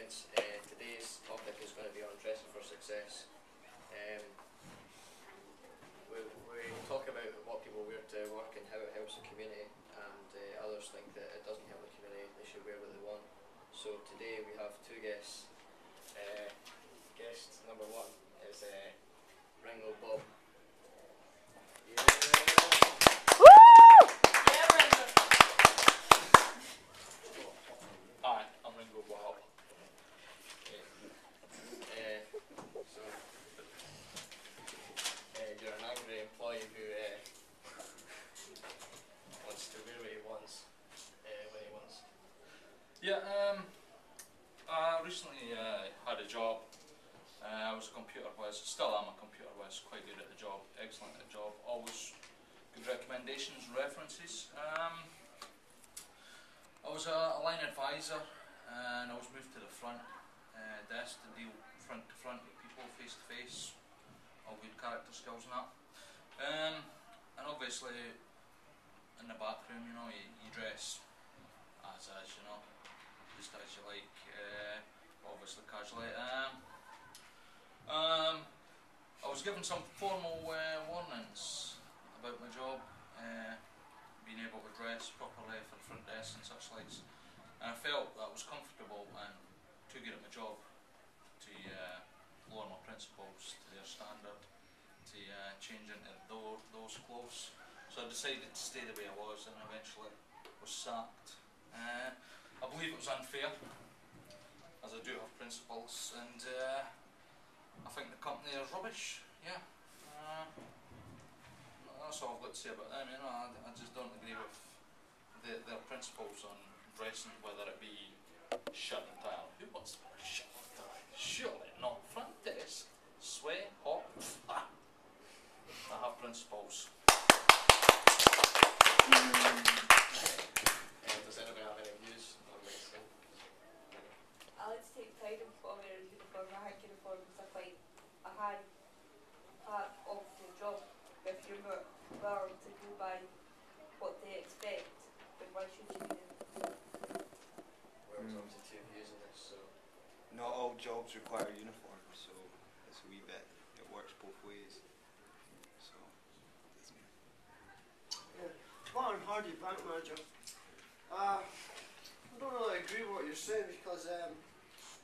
gents. Today's topic is going to be on dressing for success. We talk about what people wear to work and how it helps the community, and others think that it doesn't help the community, they should wear what they want. So today we have two guests. Guest number one is Ringo Bob. Hi, I'm Ringo Bob. You're an angry employee who wants to wear what he wants when he wants. Yeah, I recently had a job. I was a computer whiz, still am a computer whiz, quite good at the job, excellent at the job, always good recommendations and references. I was a line advisor and I was moved to the front desk to deal front to front with people, face to face, all good character skills and that. And obviously in the back room, you know, you dress as you know, just as you like, obviously casually. I was given some formal warnings about my job, being able to dress properly for the front desk and such likes, and I felt that I was comfortable and too good at my job to lower my principals to their standard, to change into those clothes. So I decided to stay the way I was and eventually was sacked. I believe it was unfair, as I do have principles, and I think the company is rubbish. Yeah, that's all I've got to say about them. You know, I just don't agree with their principles on dressing, whether it be shirt and tie. Who wants to wear a shirt and tie? Surely not front desk, sweat, hot. I have principles. Does anybody have any views on this thing? I like to take pride in wearing a uniform. I think uniforms are quite a hard part of the job. If you're not willing to go by what they expect, then why should you be there? Well, there's obviously two views on this, so. Not all jobs require uniforms, so it's a wee bit, it works both ways. So, that's me. Martin Hardy, bank manager. I don't really agree with what you're saying, because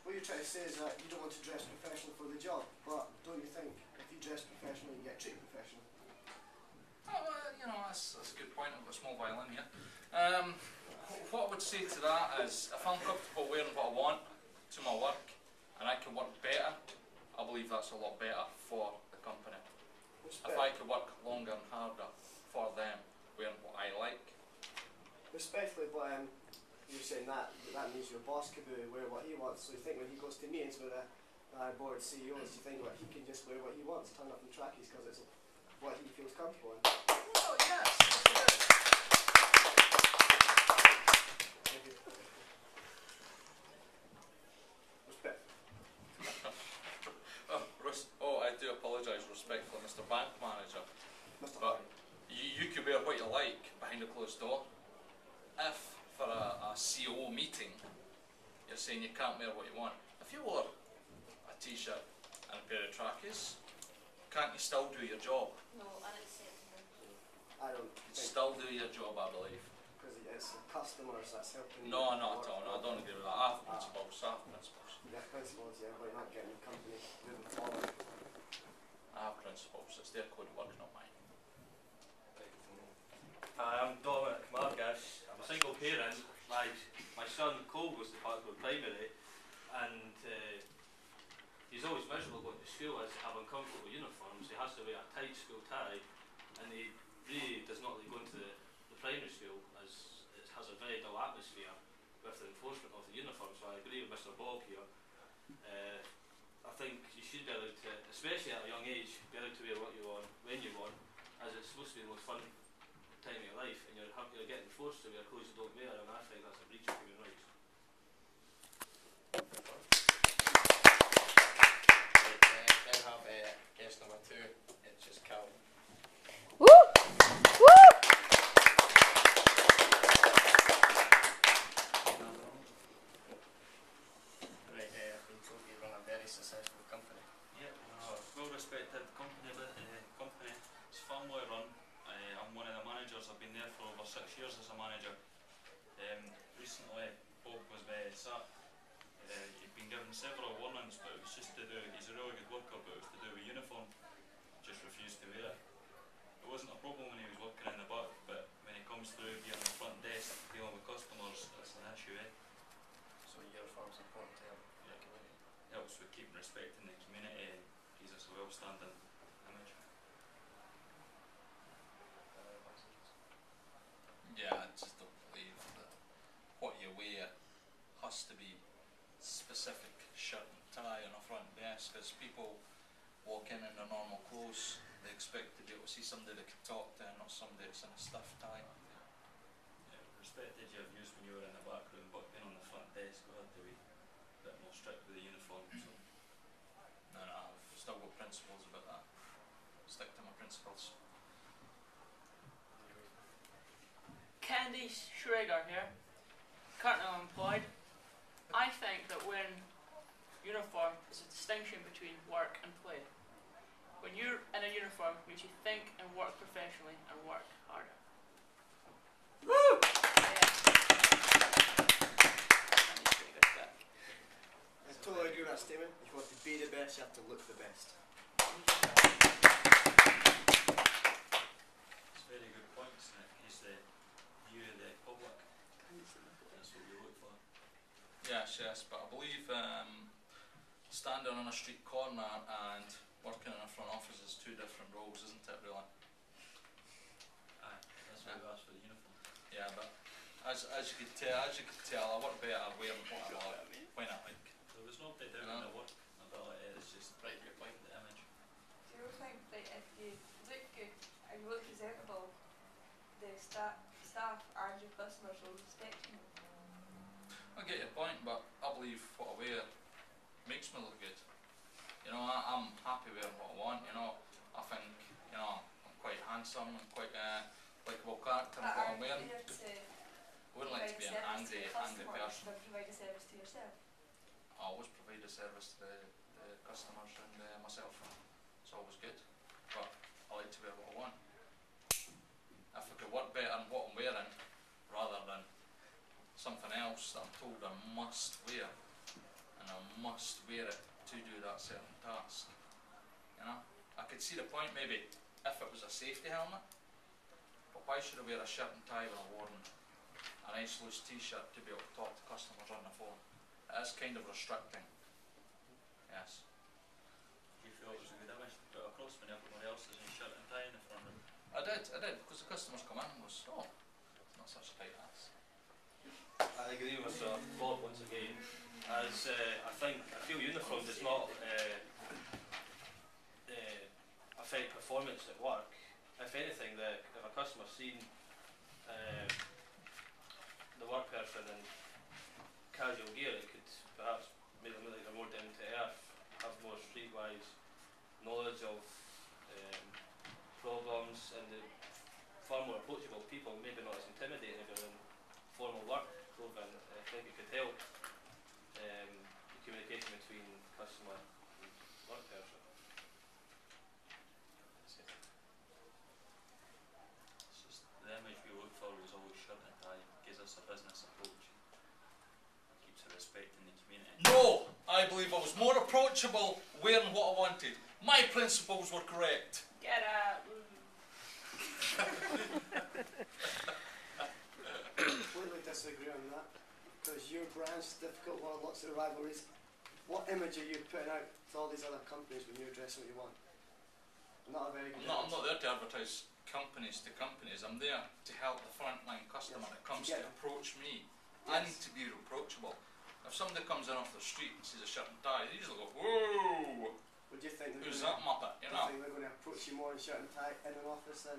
what you're trying to say is that you don't want to dress professional for the job, but don't you think if you dress professional you get treated professional? Oh, you know, that's a good point. I've got a small violin here. What I would say to that is, if I'm comfortable wearing what I want to my work and I can work better, I believe that's a lot better for the company. If I could work longer and harder for them wearing what I like. Respectfully, but you're saying that means your boss could wear what he wants, so you think when he goes to meetings with the board CEOs, you think he can just wear what he wants, turn up in trackies because it's what he feels comfortable in? Oh yes, Respect. I do apologise respectfully, Mr. Bank Manager. Mr. But Hardy. you could wear what you like behind a closed door. If for a CEO meeting you're saying you can't wear what you want, if you wore a t-shirt and a pair of trackies, can't you still do your job? No, unacceptable. I don't You think, still do your job, I believe. because it's the customers that's helping you. No, not at all. No, I don't agree with that. I have principles. You have principles, yeah, but you're not getting the company moving forward. I have principles. It's their code of work, not mine. Hi, I'm Dominic Margash. I'm a single parent. My son Cole goes to Parkwood Primary, and he's always miserable going to school as to have uncomfortable uniforms. He has to wear a tight school tie, and he really does not like going to the primary school as it has a very dull atmosphere with the enforcement of the uniform. So I agree with Mr. Bob here. I think you should be allowed to, especially at a young age, be allowed to wear what you want, when you want, as it's supposed to be the most fun time of your life, and you're getting forced to wear clothes you don't wear, and I think that's a breach of human rights. Then have guest number two, it's just Cal. Woo! Woo! Right, Recently, Bob was very sat. He'd been given several warnings, but it was just to do. He's a really good worker, but it was to do with uniform. Just refused to wear it. It wasn't a problem when he was working in the back, but when he comes through being on the front desk dealing with customers, it's an issue. So uniform's important to him. Yeah. Helps with keeping respect in the community and gives us a well-standing image. Yeah, I just don't believe that what you wear has to be specific shirt and tie on a front desk, because people walk in their normal clothes, they expect to be able to see somebody they can talk to, not somebody that's in a stiff tie. Yeah, respected your views when you were in the back room, but being on the front desk, we had to be a bit more strict with the uniform. So. No, I've still got principles about that. Stick to my principles. Candy Schrager here, currently unemployed. I think that wearing uniform is a distinction between work and play. When you're in a uniform, it means you think and work professionally and work harder. Woo! Yeah. Candy Schrager's back. I totally agree with that statement. If you want to be the best, you have to look the best. It's very good points, and it gives the view of the public. That's what we look for. Yes, but I believe standing on a street corner and working in a front office is two different roles, isn't it, really? Aye, that's why we asked for the uniform. Yeah, but as you could tell, I work better wearing what I like, when I like. There was nobody down in the work ability, it's just Right, good point. the image. Do you think that if you look good and you look presentable, the staff and your customers will respect you? I get your point, but I believe what I wear makes me look good. You know, I'm happy wearing what I want, you know. I think, you know, I'm quite handsome and quite likeable character in what I'm wearing. Are you there I to wouldn't like to be an angry person. But provide a service to yourself? I always provide a service to the customers and myself. It's always good, but I like to wear what I want. If I could work better on what I'm wearing, rather than something else that I'm told I must wear, and I must wear it to do that certain task. You know, I could see the point maybe if it was a safety helmet, but why should I wear a shirt and tie when I'm wearing a nice loose t-shirt to be able to talk to customers on the phone? It is kind of restricting. Yes. Do you feel it was a good image to put across when everyone else is in shirt and tie in the front room? I did, because the customers come in and goes, oh, it's not such a tight ass. I agree with Bob once again. As I feel uniform does not affect performance at work. If anything, if a customer's seen the work person in casual gear, it could perhaps make them look like they're more down to earth, have more streetwise knowledge of problems, and they're far more approachable people, maybe not as intimidating if they're in formal work clothing. I think it could help the communication between customer and work person. It's just the image we look for was always shirt and tie. Gives us a business approach. Keeps a respect in the community. No! I believe I was more approachable wearing what I wanted. My principles were correct. Get out. Completely disagree on that, because your brand's difficult one, lots of rivalries. What image are you putting out to all these other companies when you're dressing what you want? Not a very good I'm image. not there to advertise companies to companies. I'm there to help the frontline customer that comes to approach me. I need to be approachable. If somebody comes in off the street and sees a shirt and tie, they usually go, whoa! Would you think Who's that muppet? You know? Do you think they're going to approach you more in shirt and tie in an office than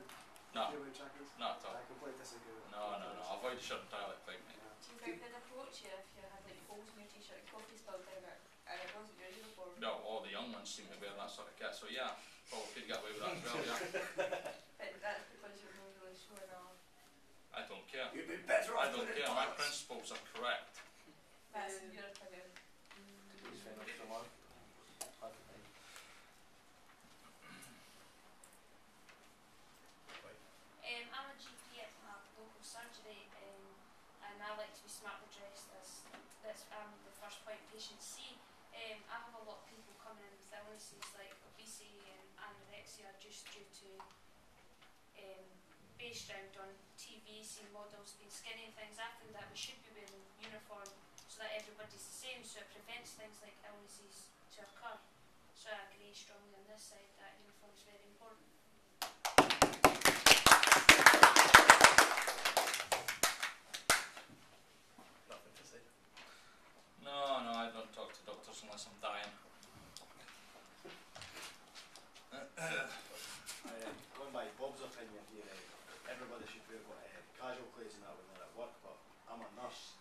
No, you're in trackies? not at all. I completely disagree with that. No. Avoid shirt and tie like that, mate. Do you think they'd approach you if you had like holes in your t-shirt and coffee spilled down it and it wasn't your uniform? No, all the young ones seem to wear that sort of kit, so yeah, probably could get away with that as well, yeah. But that's because you're not really showing off. I don't care. You'd be better I off don't with care. it My dots. principles are correct. That's your opinion. I'm a GP at my local surgery, and I like smartly dressed. That's the first point patients see. I have a lot of people coming in with illnesses like obesity and anorexia just due to based around on TV, seeing models being skinny and things. I feel that we should be wearing uniform so that everybody's the same, so it prevents things like illnesses to occur. So I agree strongly on this side that uniform is very important. Nothing to say. No, I don't talk to doctors unless I'm dying. Going by Bob's opinion here, everybody should wear casual clothes and that when they're at work, but I'm a nurse.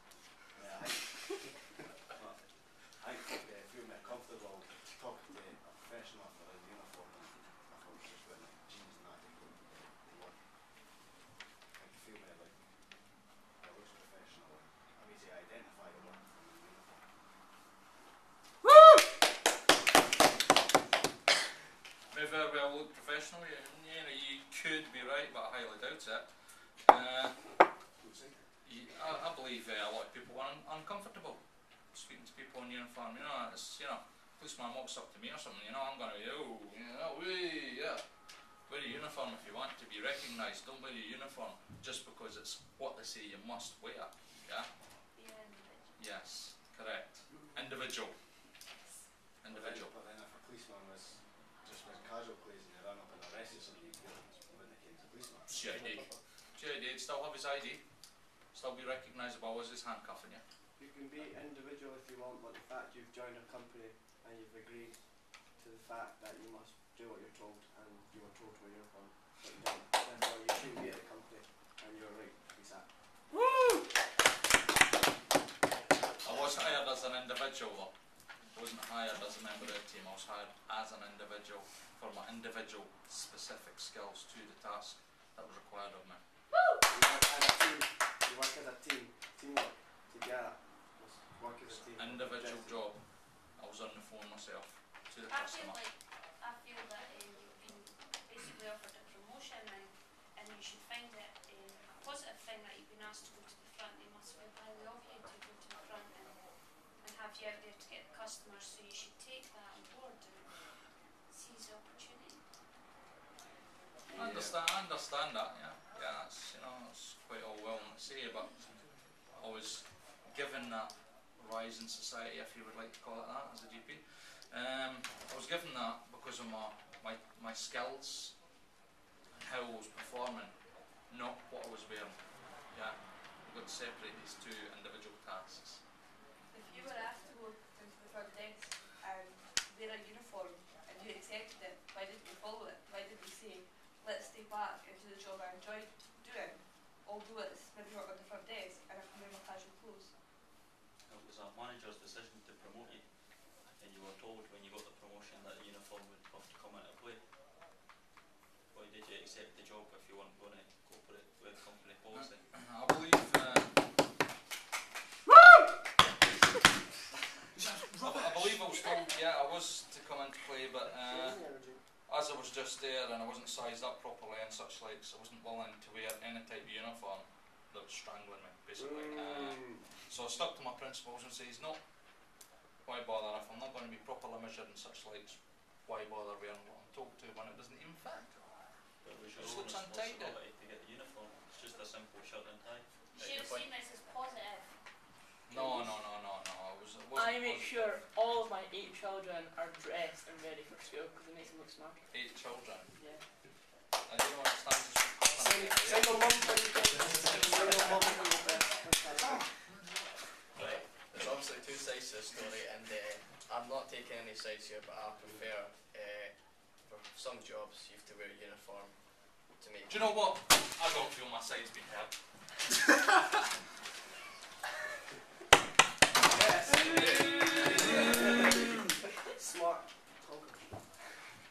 I feel more comfortable talking to a professional after a uniform than if I was just wearing jeans and that to go to work. I feel more like it looks professional. I'm easy to identify the work from the uniform. May very well look professional. You could be right, but I highly doubt it. I believe a lot of people are uncomfortable speaking to people in uniform. Policeman walks up to me or something. I'm going to wear a uniform if you want to be recognised. Don't wear a uniform just because it's what they say you must wear. Yeah. Yes, correct. Individual. Individual. But then if a policeman was just wearing casual clothes and they ran up and arrested somebody, when they came to policeman. CID. He'd still have his ID. Still be recognisable as his handcuffing you. You can be individual if you want, but the fact you've joined a company and you've agreed to the fact that you must do what you're told, and you were told to wear uniform, but you don't, therefore you shouldn't be at the company, and you're right to be sacked. I was hired as an individual though. I wasn't hired as a member of the team, I was hired as an individual for my individual specific skills to the task that was required of me. You work as a team, teamwork, together, work as a team. Individual job. I was on the phone myself to the customer. I feel that you've been basically offered a promotion and you should find it a positive thing that you've been asked to go to the front. They must feel highly of you to go to the front and have you out there to get the customers, so you should take that on board and seize the opportunity. I understand that, yeah. Yeah, it's quite all well to say, but I was given that rise in society, if you would like to call it that, as a GP. I was given that because of my skills and how I was performing, not what I was wearing. Yeah, we've got to separate these two individual tasks. If you were asked to go into the front desk and wear a uniform and you accepted it, why didn't you follow it? Why didn't you say, let's stay back and do the job I enjoyed doing, although it's maybe not on the front desk and I can wear my casual clothes? It was a manager's decision to promote you, and you were told when you got the promotion that the uniform would have to come into play. Why did you accept the job if you weren't going to cooperate with company policy? I believe I believe I was told, I was to come into play, but as I was just there and I wasn't sized up properly and such likes, I wasn't willing to wear any type of uniform that was strangling me, basically. So I stuck to my principles and says, no, why bother if I'm not going to be properly measured and such likes, why bother wearing what I'm told to when it doesn't even fit? But it was your It own looks untidy. responsibility to get the uniform. It's just a simple shirt and tie. You should have seen this as positive. No. I make sure all of my 8 children are dressed and ready for school because it makes them look smarter. 8 children. Yeah. I don't understand this. Single mum for you guys. Single mum for you guys. Right, there's obviously two sides to the story, and I'm not taking any sides here, but I prefer for some jobs you have to wear a uniform to make. Do you know what? I don't feel my side's been heard. Smart.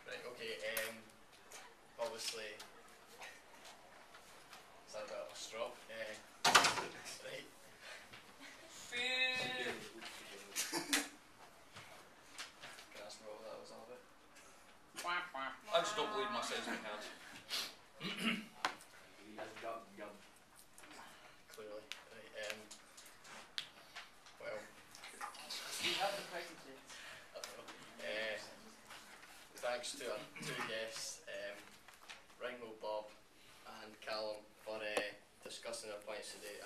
Right, okay, obviously, is that a bit of a straw? Right. Can I ask me what that was all about? I just don't believe my side's been heard. Clearly. Right, thanks to our two guests, Ringo, Bob and Callum, for discussing our points today